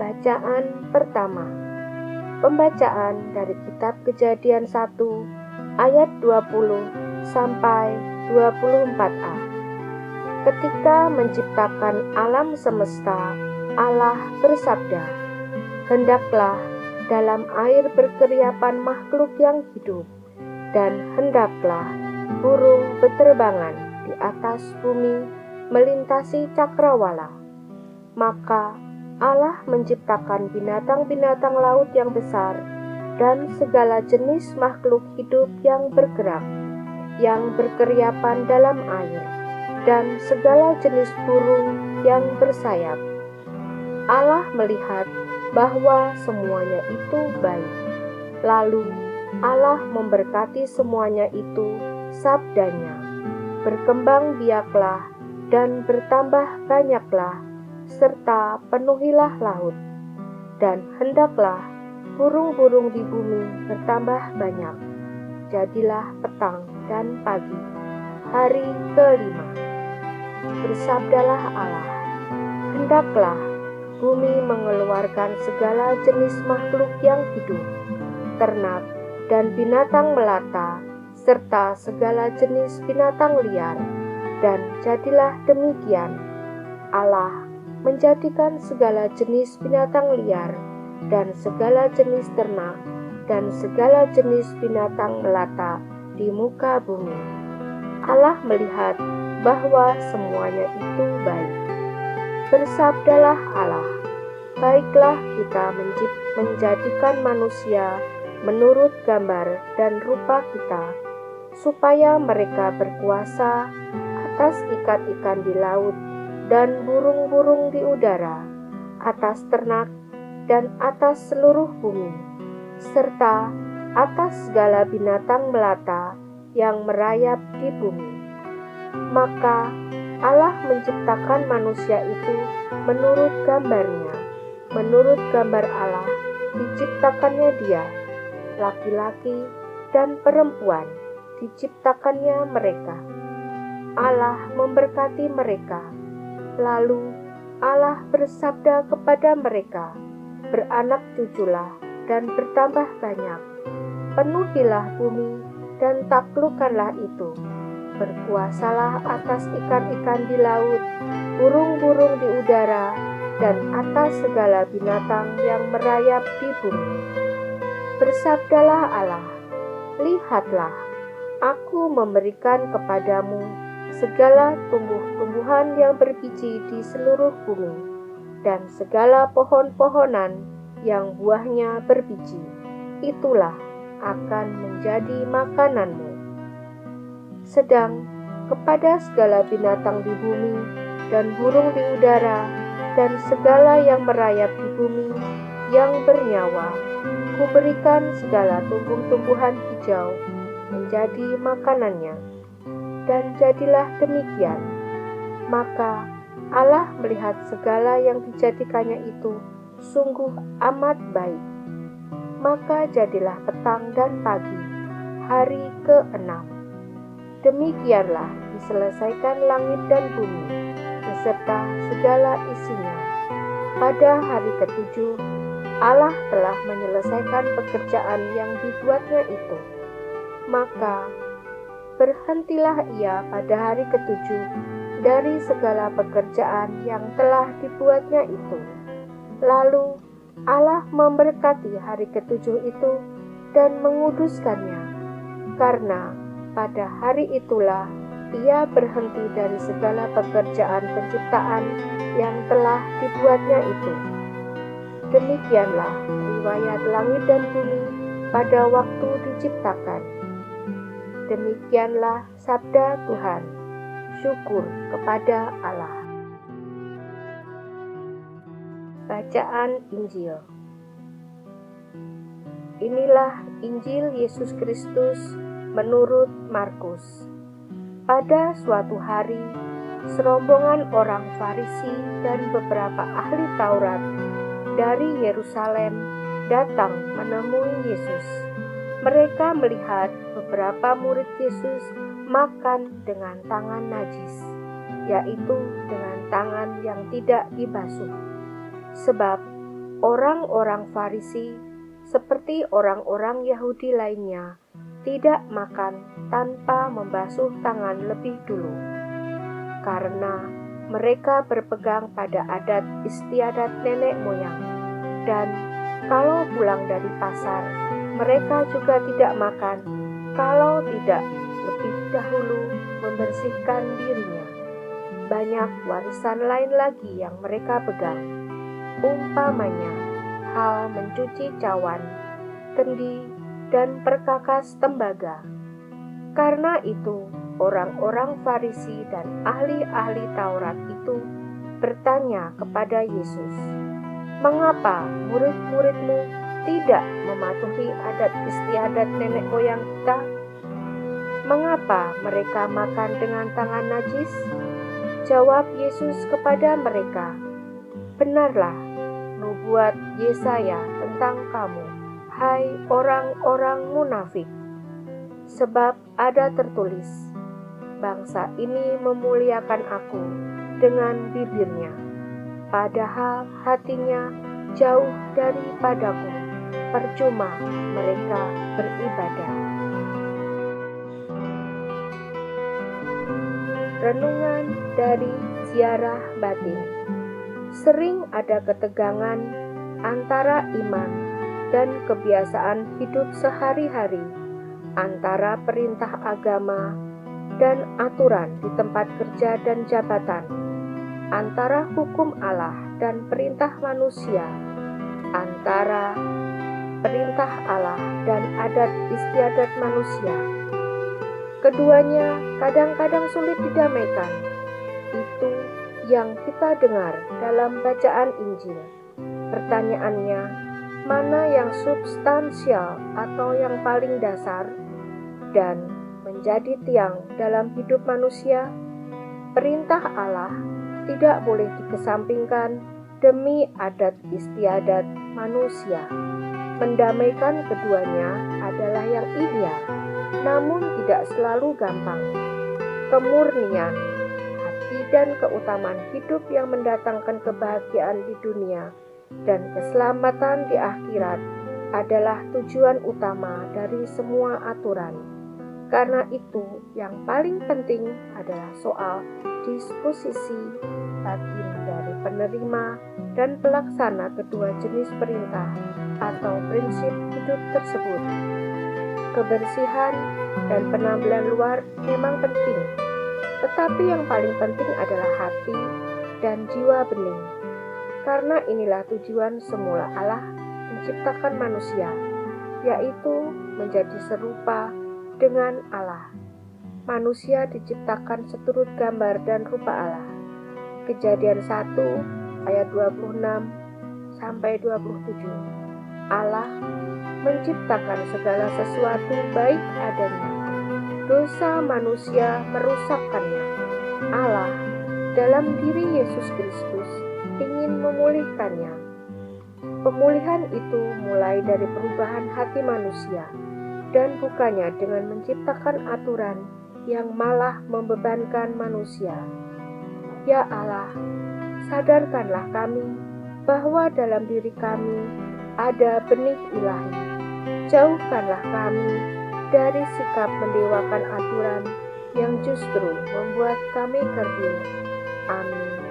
Bacaan pertama. Pembacaan dari kitab Kejadian 1 ayat 20 sampai 24a. Ketika menciptakan alam semesta, Allah bersabda, "Hendaklah dalam air berkeriapan makhluk yang hidup, dan hendaklah burung beterbangan di atas bumi melintasi cakrawala." Maka Allah menciptakan binatang-binatang laut yang besar dan segala jenis makhluk hidup yang bergerak, yang berkeriapan dalam air, dan segala jenis burung yang bersayap. Allah melihat bahwa semuanya itu baik. Lalu Allah memberkati semuanya itu, sabdanya, "Berkembang biaklah dan bertambah banyaklah, serta penuhilah laut, dan hendaklah burung-burung di bumi bertambah banyak." Jadilah petang dan pagi, hari kelima. Bersabdalah Allah, "Hendaklah bumi mengeluarkan segala jenis makhluk yang hidup, ternak dan binatang melata, serta segala jenis binatang liar." Dan jadilah demikian. Allah menjadikan segala jenis binatang liar dan segala jenis ternak dan segala jenis binatang melata di muka bumi. Allah melihat bahwa semuanya itu baik. Bersabdalah Allah, "Baiklah kita menjadikan manusia menurut gambar dan rupa kita, supaya mereka berkuasa atas ikan-ikan di laut dan burung-burung di udara, atas ternak dan atas seluruh bumi, serta atas segala binatang melata yang merayap di bumi." Maka Allah menciptakan manusia itu menurut gambarnya, menurut gambar Allah diciptakannya dia, laki-laki dan perempuan diciptakannya mereka. Allah memberkati mereka. Lalu Allah bersabda kepada mereka, "Beranak cuculah dan bertambah banyak, penuhilah bumi dan taklukkanlah itu, berkuasalah atas ikan-ikan di laut, burung-burung di udara, dan atas segala binatang yang merayap di bumi." Bersabdalah Allah, "Lihatlah, aku memberikan kepadamu segala tumbuh-tumbuhan yang berbiji di seluruh bumi, dan segala pohon-pohonan yang buahnya berbiji. Itulah akan menjadi makananmu. Sedang kepada segala binatang di bumi dan burung di udara dan segala yang merayap di bumi yang bernyawa, kuberikan segala tumbuh-tumbuhan hijau menjadi makanannya." Dan jadilah demikian. Maka Allah melihat segala yang dijadikannya itu sungguh amat baik. Maka jadilah petang dan pagi, hari ke-6. Demikianlah diselesaikan langit dan bumi, beserta segala isinya. Pada hari ke-7, Allah telah menyelesaikan pekerjaan yang dibuatnya itu. Maka berhentilah ia pada hari ke-7 dari segala pekerjaan yang telah dibuatnya itu. Lalu Allah memberkati hari ke-7 itu dan menguduskannya, karena pada hari itulah ia berhenti dari segala pekerjaan penciptaan yang telah dibuatnya itu. Demikianlah riwayat langit dan bumi pada waktu diciptakan. Demikianlah sabda Tuhan. Syukur kepada Allah. Bacaan Injil. Inilah Injil Yesus Kristus menurut Markus. Pada suatu hari, serombongan orang Farisi dan beberapa ahli Taurat dari Yerusalem datang menemui Yesus. Mereka melihat beberapa murid Yesus makan dengan tangan najis, yaitu dengan tangan yang tidak dibasuh. Sebab Orang-orang Farisi, seperti orang-orang Yahudi lainnya, tidak makan tanpa membasuh tangan lebih dulu, karena mereka berpegang pada adat istiadat nenek moyang. Dan kalau pulang dari pasar, mereka juga tidak makan kalau tidak lebih dahulu membersihkan dirinya. Banyak warisan lain lagi yang mereka pegang, umpamanya hal mencuci cawan, kendi, dan perkakas tembaga. Karena itu, orang-orang Farisi dan ahli-ahli Taurat itu bertanya kepada Yesus, "Mengapa murid-muridmu tidak mematuhi adat istiadat nenek moyang kita? Mengapa mereka makan dengan tangan najis?" Jawab Yesus kepada mereka, "Benarlah nubuat Yesaya tentang kamu, hai orang-orang munafik. Sebab ada tertulis, bangsa ini memuliakan aku dengan bibirnya, padahal hatinya jauh daripadaku. Percuma mereka beribadah." Renungan dari Ziarah Batin. Sering ada ketegangan antara iman dan kebiasaan hidup sehari-hari, antara perintah agama dan aturan di tempat kerja dan jabatan, antara hukum Allah dan perintah manusia, antara perintah Allah dan adat istiadat manusia. Keduanya kadang-kadang sulit didamaikan. Itu yang kita dengar dalam bacaan Injil. Pertanyaannya, mana yang substansial atau yang paling dasar dan menjadi tiang dalam hidup manusia? Perintah Allah tidak boleh dikesampingkan demi adat istiadat manusia. Mendamaikan keduanya adalah yang ideal, namun tidak selalu gampang. Kemurnian hati dan keutamaan hidup yang mendatangkan kebahagiaan di dunia dan keselamatan di akhirat adalah tujuan utama dari semua aturan. Karena itu, yang paling penting adalah soal disposisi batin dari penerima dan pelaksana kedua jenis perintah atau prinsip hidup tersebut. Kebersihan dan penampilan luar memang penting, tetapi yang paling penting adalah hati dan jiwa bening. Karena inilah tujuan semula Allah menciptakan manusia, yaitu menjadi serupa dengan Allah. Manusia diciptakan seturut gambar dan rupa Allah. Kejadian 1 ayat 26 sampai 27. Allah menciptakan segala sesuatu baik adanya. Dosa manusia merusakkannya. Allah dalam diri Yesus Kristus ingin memulihkannya. Pemulihan itu mulai dari perubahan hati manusia dan bukannya dengan menciptakan aturan yang malah membebankan manusia. Ya Allah, sadarkanlah kami bahwa dalam diri kami ada benih ilahi. Jauhkanlah kami dari sikap mendewakan aturan yang justru membuat kami kerdil. Amin.